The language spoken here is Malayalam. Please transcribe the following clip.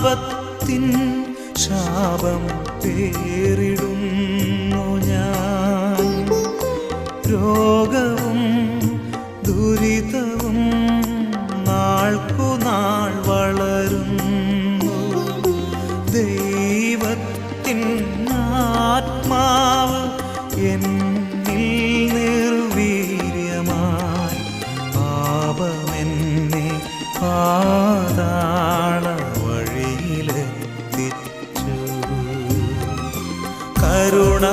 പാപത്തിൻ ശാപം പേറിടുന്നു ഞാൻ. രോഗവും ദുരിതവും നാൾക്കുനാൾ വളരുന്നു. ദൈവത്തിൻ ആത്മാവ് എന്നിൽ നിർവീര്യമായി പാപമെന്നെ പാതാള വഴിയിലെത്തിച്ചു. കരുണ